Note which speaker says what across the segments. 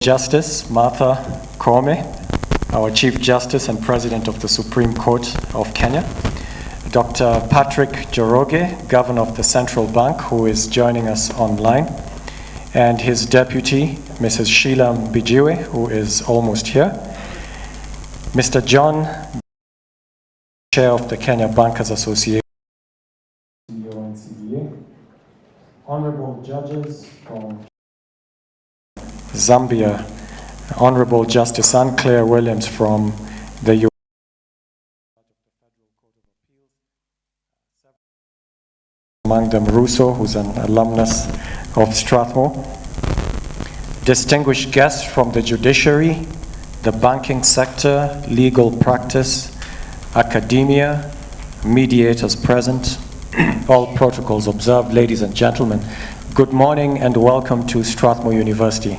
Speaker 1: Justice Martha Koome, our Chief Justice and President of the Supreme Court of Kenya, Dr. Patrick Njoroge, Governor of the Central Bank, who is joining us online, and his deputy, Mrs. Sheila Mbijiwe, who is almost here, Mr. John, Chair of the Kenya Bankers Association, CEO and CBA, honorable judges from Zambia, Honorable Justice Anne Claire Williams from the U.S. Among them Russo, who's an alumnus of Strathmore. Distinguished guests from the judiciary, the banking sector, legal practice, academia, mediators present, all protocols observed. Ladies and gentlemen, good morning and welcome to Strathmore University.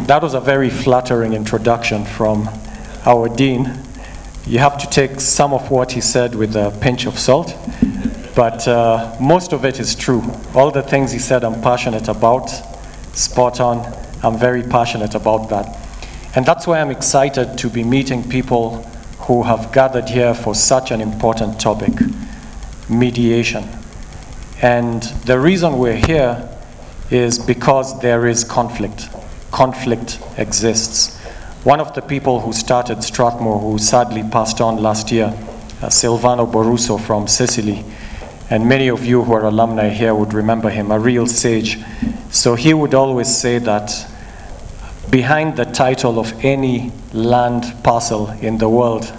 Speaker 1: That was a very flattering introduction from our dean. You have to take some of what he said with a pinch of salt, but most of it is true. All the things he said I'm passionate about, spot on. I'm very passionate about that. And that's why I'm excited to be meeting people who have gathered here for such an important topic, mediation. And the reason we're here is because there is conflict. Conflict exists. One of the people who started Strathmore, who sadly passed on last year, Silvano Boruso from Sicily, and many of you who are alumni here would remember him, a real sage. So he would always say that behind the title of any land parcel in the world,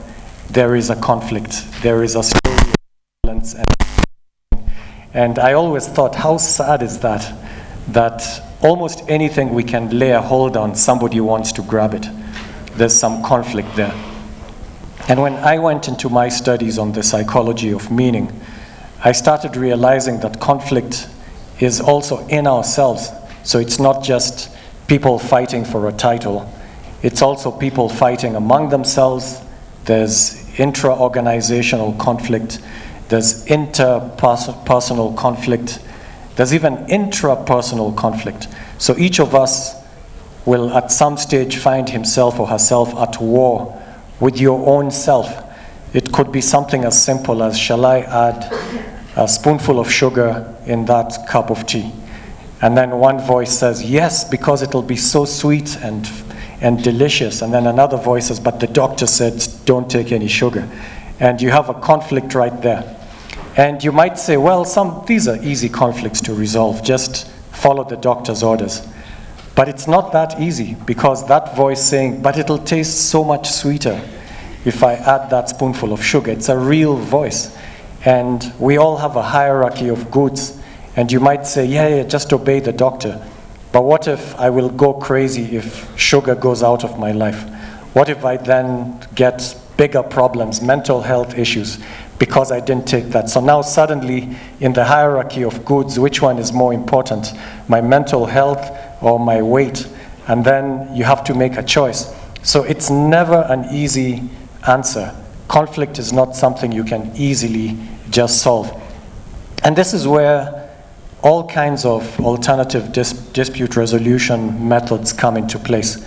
Speaker 1: there is a conflict. There is a story of violence. And I always thought, how sad is that? That almost anything we can lay a hold on, somebody wants to grab it. There's some conflict there. And when I went into my studies on the psychology of meaning, I started realizing that conflict is also in ourselves. So it's not just people fighting for a title. It's also people fighting among themselves. There's intra-organizational conflict. There's interpersonal conflict. There's even intrapersonal conflict. So each of us will at some stage find himself or herself at war with your own self. It could be something as simple as, shall I add a spoonful of sugar in that cup of tea? And then one voice says, yes, because it'll be so sweet and delicious. And then another voice says, but the doctor said, don't take any sugar. And you have a conflict right there. And you might say, well, these are easy conflicts to resolve. Just follow the doctor's orders. But it's not that easy, because that voice saying, but it'll taste so much sweeter if I add that spoonful of sugar. It's a real voice. And we all have a hierarchy of goods. And you might say, yeah, just obey the doctor. But what if I will go crazy if sugar goes out of my life? What if I then get bigger problems, mental health issues, because I didn't take that? So now suddenly, in the hierarchy of goods, which one is more important? My mental health or my weight? And then you have to make a choice. So it's never an easy answer. Conflict is not something you can easily just solve. And this is where all kinds of alternative dispute resolution methods come into place.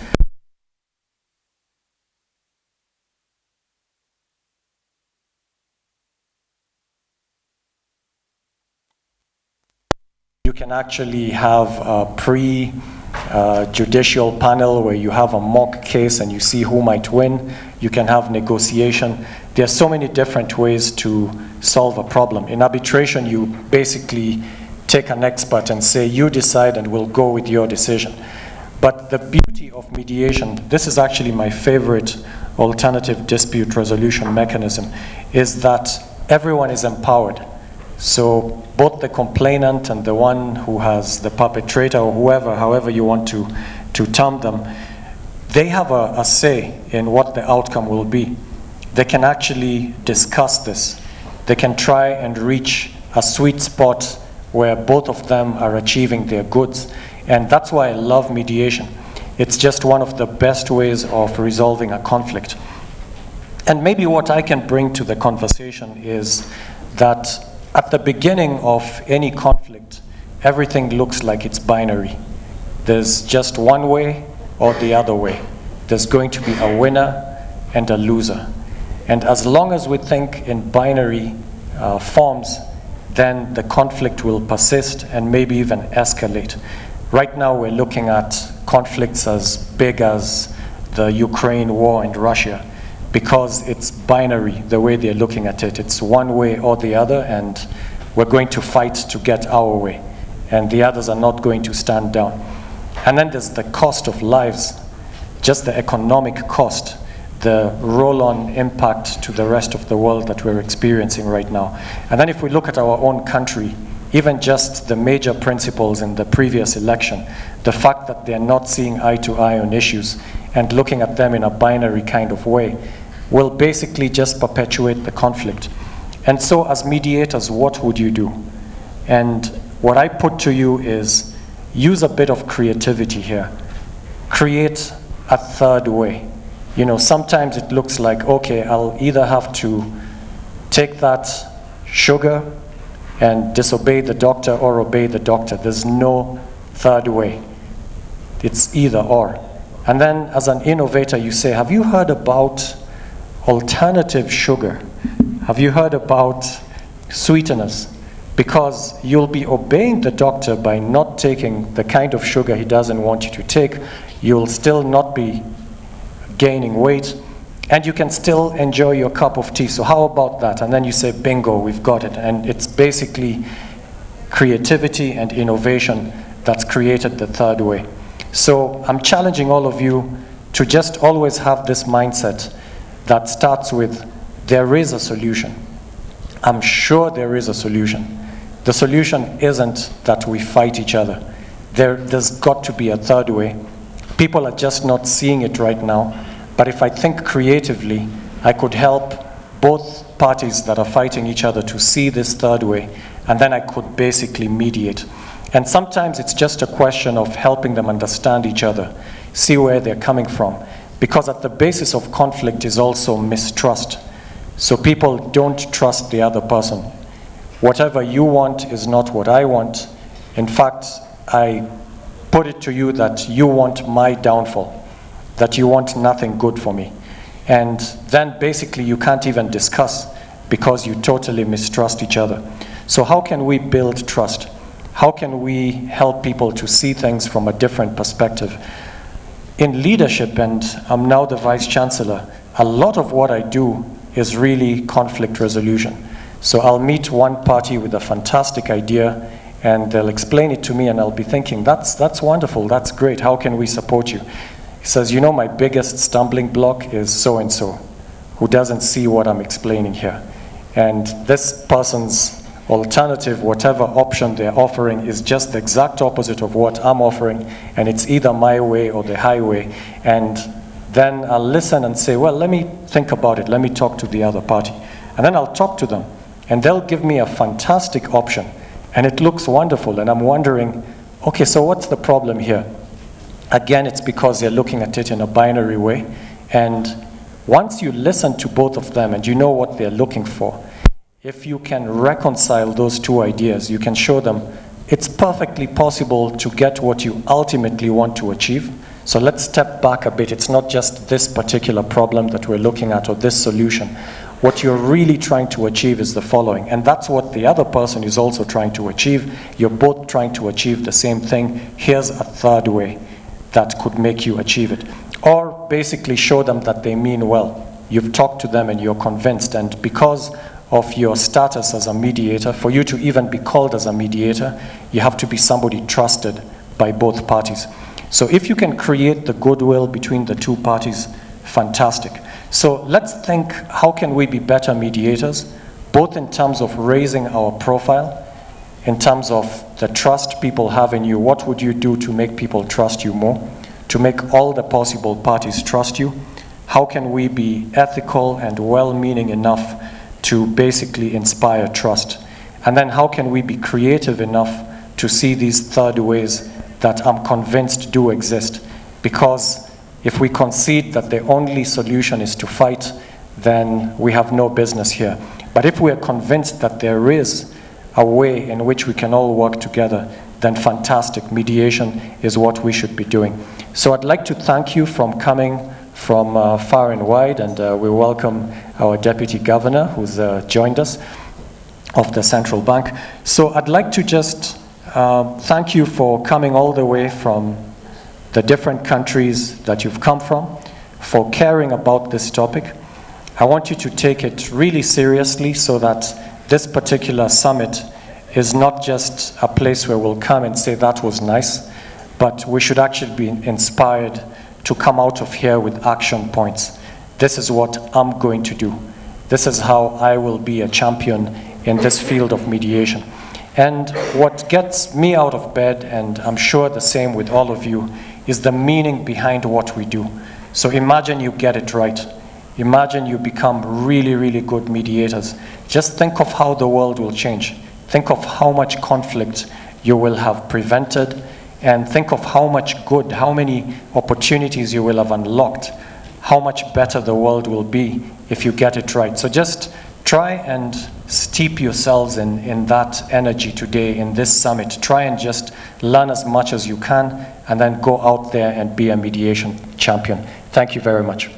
Speaker 1: You can actually have a pre-judicial panel where you have a mock case and you see who might win. You can have negotiation. There are so many different ways to solve a problem. In arbitration, you basically take an expert and say, you decide and we'll go with your decision. But the beauty of mediation, this is actually my favorite alternative dispute resolution mechanism, is that everyone is empowered. So both the complainant and the one who has the perpetrator or whoever, however you want to term them, they have a say in what the outcome will be. They can actually discuss this. They can try and reach a sweet spot where both of them are achieving their goods. And that's why I love mediation. It's just one of the best ways of resolving a conflict. And maybe what I can bring to the conversation is that at the beginning of any conflict, everything looks like it's binary. There's just one way or the other way. There's going to be a winner and a loser. And as long as we think in binary forms, then the conflict will persist and maybe even escalate. Right now we're looking at conflicts as big as the Ukraine war and Russia, because it's binary the way they're looking at it. It's one way or the other, and we're going to fight to get our way, and the others are not going to stand down. And then there's the cost of lives, just the economic cost, the roll-on impact to the rest of the world that we're experiencing right now. And then if we look at our own country, even just the major principles in the previous election, the fact that they're not seeing eye to eye on issues and looking at them in a binary kind of way will basically just perpetuate the conflict. And so as mediators, what would you do? And what I put to you is use a bit of creativity here. Create a third way. You know, sometimes it looks like, okay, I'll either have to take that sugar and disobey the doctor or obey the doctor. There's no third way. It's either or. And then as an innovator, you say, have you heard about alternative sugar? Have you heard about sweeteners? Because you'll be obeying the doctor by not taking the kind of sugar he doesn't want you to take. You'll still not be gaining weight, and you can still enjoy your cup of tea. So how about that? And then you say, bingo, we've got it. And it's basically creativity and innovation that's created the third way. So I'm challenging all of you to just always have this mindset that starts with, there is a solution. I'm sure there is a solution. The solution isn't that we fight each other. There's got to be a third way. People are just not seeing it right now. But if I think creatively, I could help both parties that are fighting each other to see this third way, and then I could basically mediate. And sometimes it's just a question of helping them understand each other, see where they're coming from. Because at the basis of conflict is also mistrust. So people don't trust the other person. Whatever you want is not what I want. In fact, I put it to you that you want my downfall, that you want nothing good for me. And then basically you can't even discuss because you totally mistrust each other. So how can we build trust? How can we help people to see things from a different perspective? In leadership, and I'm now the Vice Chancellor, a lot of what I do is really conflict resolution. So I'll meet one party with a fantastic idea, and they'll explain it to me, and I'll be thinking, that's wonderful, that's great, how can we support you? He says, you know, my biggest stumbling block is so-and-so, who doesn't see what I'm explaining here. And this person's alternative, whatever option they're offering, is just the exact opposite of what I'm offering, and it's either my way or the highway. And then I'll listen and say, well, let me think about it, let me talk to the other party. And then I'll talk to them, and they'll give me a fantastic option, and it looks wonderful, and I'm wondering, okay, so what's the problem here? Again, it's because they're looking at it in a binary way, and once you listen to both of them and you know what they're looking for, if you can reconcile those two ideas, you can show them it's perfectly possible to get what you ultimately want to achieve. So let's step back a bit. It's not just this particular problem that we're looking at or this solution. What you're really trying to achieve is the following, and that's what the other person is also trying to achieve. You're both trying to achieve the same thing. Here's a third way that could make you achieve it. Or basically show them that they mean well. You've talked to them and you're convinced, and because of your status as a mediator, for you to even be called as a mediator, you have to be somebody trusted by both parties. So if you can create the goodwill between the two parties, fantastic. So let's think, how can we be better mediators, both in terms of raising our profile, in terms of the trust people have in you. What would you do to make people trust you more, to make all the possible parties trust you? How can we be ethical and well-meaning enough to basically inspire trust? And then how can we be creative enough to see these third ways that I'm convinced do exist? Because if we concede that the only solution is to fight, then we have no business here. But if we are convinced that there is a way in which we can all work together, then fantastic. Mediation is what we should be doing. So I'd like to thank you for coming from far and wide, and we welcome our Deputy Governor who's joined us of the Central Bank. So I'd like to just thank you for coming all the way from the different countries that you've come from, for caring about this topic. I want you to take it really seriously so that this particular summit is not just a place where we'll come and say that was nice, but we should actually be inspired to come out of here with action points. This is what I'm going to do. This is how I will be a champion in this field of mediation. And what gets me out of bed, and I'm sure the same with all of you, is the meaning behind what we do. So imagine you get it right. Imagine you become really, really good mediators. Just think of how the world will change. Think of how much conflict you will have prevented, and think of how much good, how many opportunities you will have unlocked, how much better the world will be if you get it right. So just try and steep yourselves in that energy today in this summit. Try and just learn as much as you can, and then go out there and be a mediation champion. Thank you very much.